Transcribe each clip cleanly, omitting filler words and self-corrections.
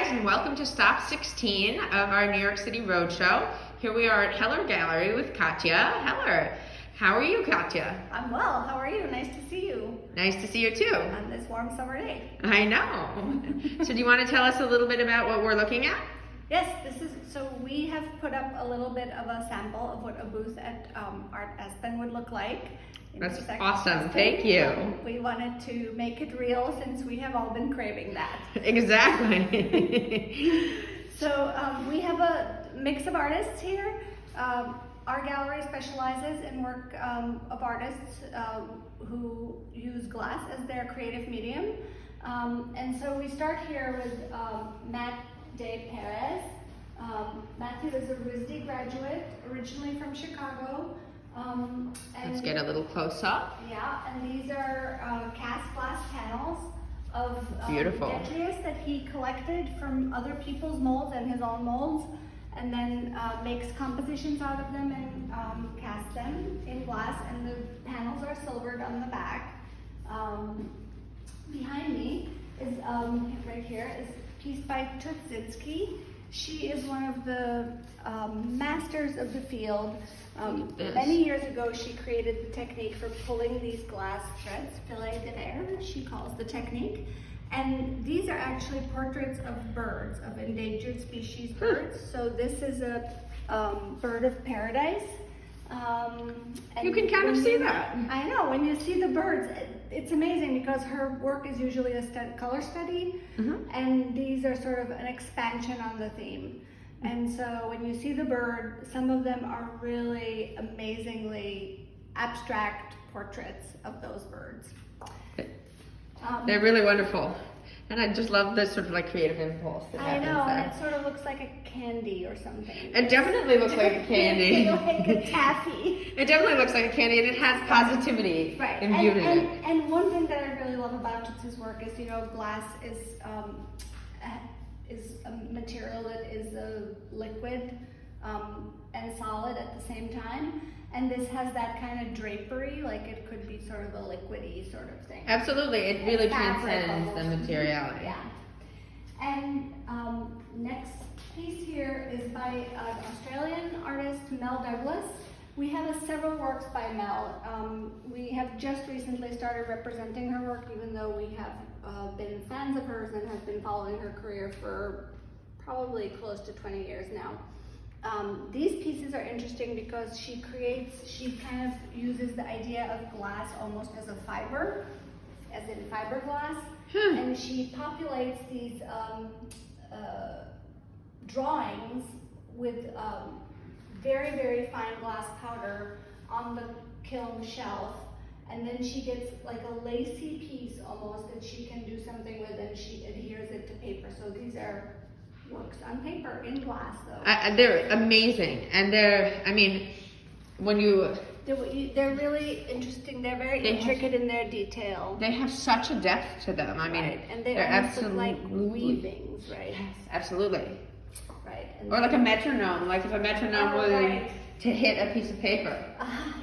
guys, and welcome to Stop 16 of our New York City Roadshow. Here we are at Heller Gallery with Katya. Heller, how are you, Katya? I'm well. How are you? Nice to see you. Nice to see you too. On this warm summer day. I know. So do you want to tell us a little bit about what we're looking at? Yes, so we have put up a little bit of a sample of what a booth at Art Aspen would look like. That's awesome. Thank you. We wanted to make it real since we have all been craving that. Exactly. So we have a mix of artists here. Our gallery specializes in work of artists who use glass as their creative medium. And so we start here with Matt De Perez. Matthew is a RISD graduate, originally from Chicago. Let's get a little close up. Yeah, and these are cast glass panels of Beautiful. detritus that he collected from other people's molds and his own molds, and then makes compositions out of them and casts them in glass, and the panels are silvered on the back. Behind me is, right here, is a piece by Tutsinski. She is one of the masters of the field. Many years ago, she created the technique for pulling these glass threads, filet de verre, she calls the technique. And these are actually portraits of birds, of endangered species birds. So this is a bird of paradise. You can kind of see that. I know, when you see the birds, it's amazing because her work is usually a color study, and these are sort of an expansion on the theme. And so when you see the bird, some of them are really amazingly abstract portraits of those birds. They're really wonderful. And I just love this sort of like creative impulse that happens I know, there. and it sort of looks like a candy or something. It definitely looks like a candy. Like a taffy. It definitely looks like a candy, and it has positivity and beauty. And one thing that I really love about Toots's work is, glass is a material that is a liquid and solid at the same time. And this has that kind of drapery, like it could be sort of a liquidy sort of thing. Absolutely, it really transcends the materiality. Yeah. And next piece here is by an Australian artist, Mel Douglas. We have several works by Mel. We have just recently started representing her work, even though we have been fans of hers and have been following her career for probably close to 20 years now. These pieces are interesting because she kind of uses the idea of glass almost as a fiber, as in fiberglass, and she populates these drawings with very, very fine glass powder on the kiln shelf, and then she gets like a lacy piece almost that she can do something with, and she adheres it to paper. So these are works on paper in glass, though. They're amazing, and they're really interesting. They're very intricate in their detail. They have such a depth to them. I mean, right. And they're absolutely like weavings, right? Yes, absolutely. Right. And or like a metronome, like if a metronome was to hit a piece of paper.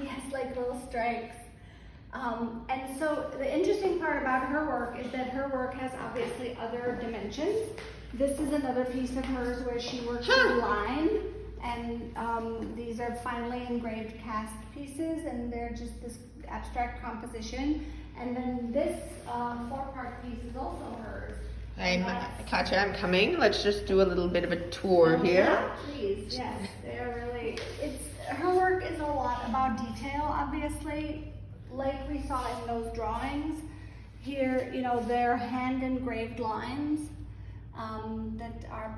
Yes, like little strikes. And so the interesting part about her work is that her work has obviously other dimensions. This is another piece of hers where she works in line, and these are finely engraved cast pieces, and they're just this abstract composition. And then this 4-part piece is also hers. Katya, I'm coming. Let's just do a little bit of a tour here. Yeah, please. Yes, they're really. Her work is a lot about detail, obviously, like we saw in those drawings. Here, they're hand engraved lines. That are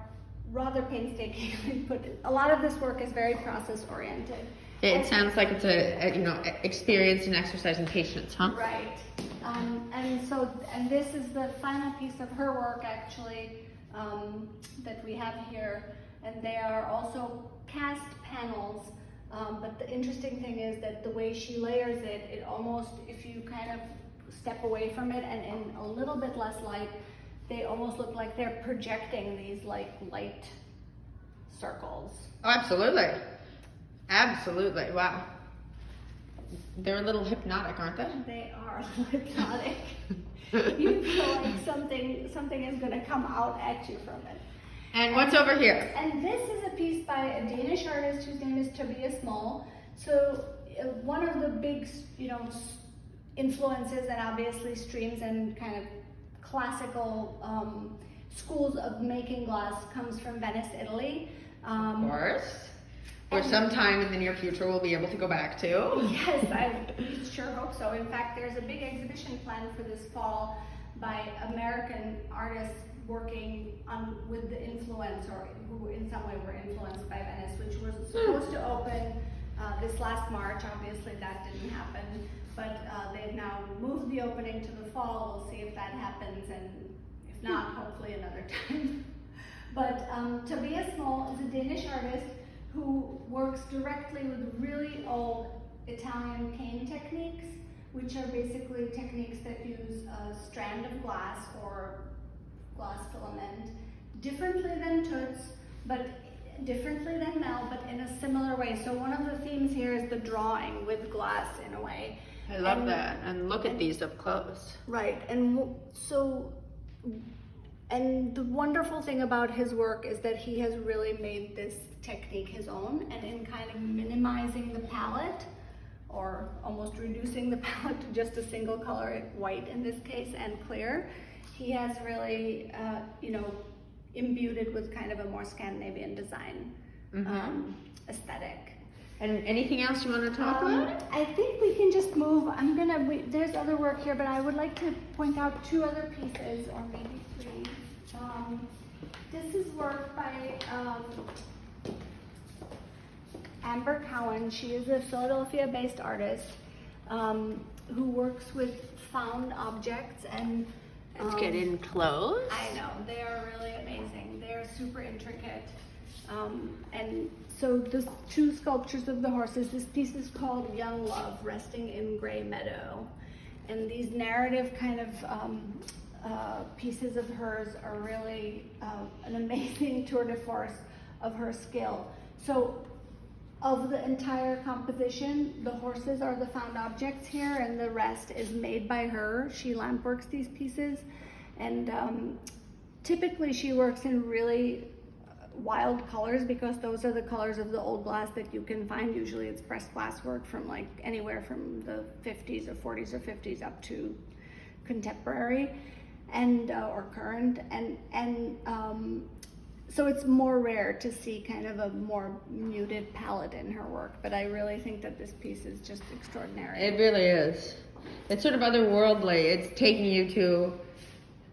rather painstakingly put in. A lot of this work is very process oriented. It sounds like it's a experience and exercise in patience, huh? Right. And this is the final piece of her work actually that we have here, and they are also cast panels. But the interesting thing is that the way she layers it almost, if you kind of step away from it and in a little bit less light, they almost look like they're projecting these like light circles. Oh, absolutely. Absolutely. Wow. They're a little hypnotic, aren't they? They are a little hypnotic. You feel like something is going to come out at you from it. And what's over here? And this is a piece by a Danish artist whose name is Tobias Moll. So one of the big, influences and obviously streams and kind of classical schools of making glass comes from Venice, Italy. Of course. Or sometime in the near future we'll be able to go back to. Yes, I sure hope so. In fact, there's a big exhibition planned for this fall by American artists working with the influence, or who in some way were influenced by Venice, which was supposed to open this last March. Obviously that didn't happen, but they've now moved the opening to the fall. We'll see if that happens, and if not, hopefully another time. But Tobias Moll is a Danish artist who works directly with really old Italian cane techniques, which are basically techniques that use a strand of glass or glass filament differently than Toots, but differently than Mel, but in a similar way. So one of the themes here is the drawing with glass in a way. I love that. And look at these up close. Right. And so, and the wonderful thing about his work is that he has really made this technique his own, and in kind of minimizing the palette, or almost reducing the palette to just a single color, white in this case, and clear, he has really, imbued it with kind of a more Scandinavian design aesthetic. And anything else you want to talk about? I think we can just move. There's other work here, but I would like to point out two other pieces, or maybe three. This is work by Amber Cowan. She is a Philadelphia-based artist who works with found objects, and Let's get in close. I know, they are really amazing. They are super intricate. And so the two sculptures of the horses, this piece is called Young Love, Resting in Gray Meadow. And these narrative kind of pieces of hers are really an amazing tour de force of her skill. So of the entire composition, the horses are the found objects here, and the rest is made by her. She lampworks these pieces, and typically she works in really wild colors, because those are the colors of the old glass that you can find. Usually it's pressed glass work from like anywhere from the 50s or 40s or 50s up to contemporary and or current, and so it's more rare to see kind of a more muted palette in her work, but I really think that this piece is just extraordinary. It really is. It's sort of otherworldly. It's taking you to,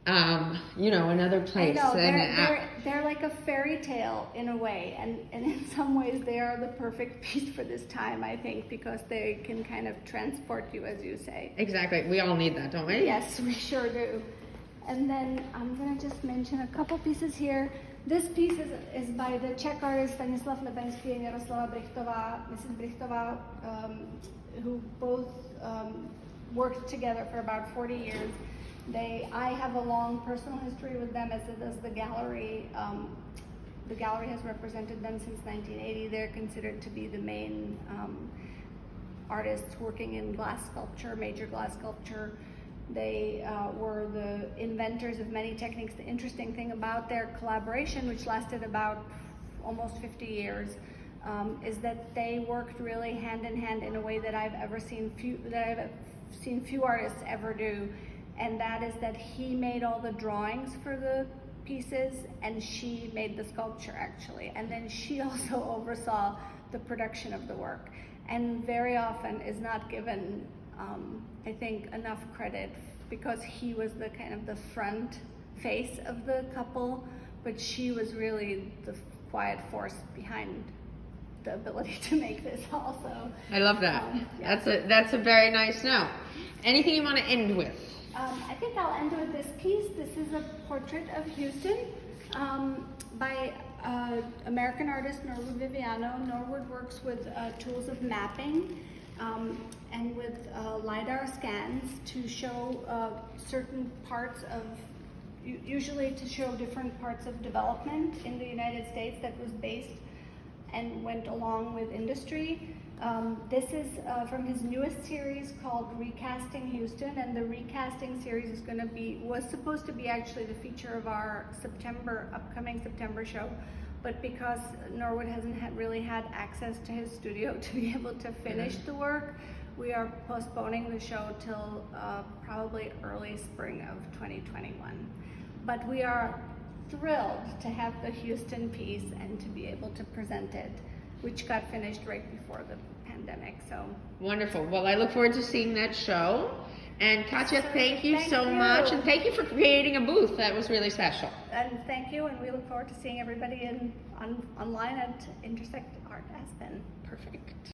another place. I know, they're like a fairy tale in a way, and in some ways they are the perfect piece for this time, I think, because they can kind of transport you, as you say. Exactly. We all need that, don't we? Yes, we sure do. And then I'm going to just mention a couple pieces here. This piece is by the Czech artist Stanislav Lebensky and Jaroslava Brichtová, Mrs. Brichtová, who both worked together for about 40 years. I have a long personal history with them, as does the gallery. The gallery has represented them since 1980. They're considered to be the main artists working in glass sculpture, major glass sculpture. They were the inventors of many techniques. The interesting thing about their collaboration, which lasted about almost 50 years, is that they worked really hand in hand in a way that I've seen few artists ever do, and that is that he made all the drawings for the pieces, and she made the sculpture actually, and then she also oversaw the production of the work, and very often is not given I think enough credit, because he was the kind of the front face of the couple, but she was really the quiet force behind the ability to make this also. I love that. Yeah. That's a very nice note. Anything you want to end with? I think I'll end with this piece. This is a portrait of Houston by American artist Norwood Viviano. Norwood works with tools of mapping and with LiDAR scans to show certain parts of, usually to show different parts of development in the United States that was based and went along with industry. This is from his newest series called Recasting Houston, and the Recasting series is going to was supposed to be actually the feature of our upcoming September show, but because Norwood hasn't really had access to his studio to be able to finish the work, we are postponing the show till probably early spring of 2021. But we are thrilled to have the Houston piece and to be able to present it, which got finished right before the pandemic. So wonderful. Well, I look forward to seeing that show. And Katya, thank you so much, and thank you for creating a booth. That was really special. And thank you, and we look forward to seeing everybody online at Intersect Art Aspen. Perfect.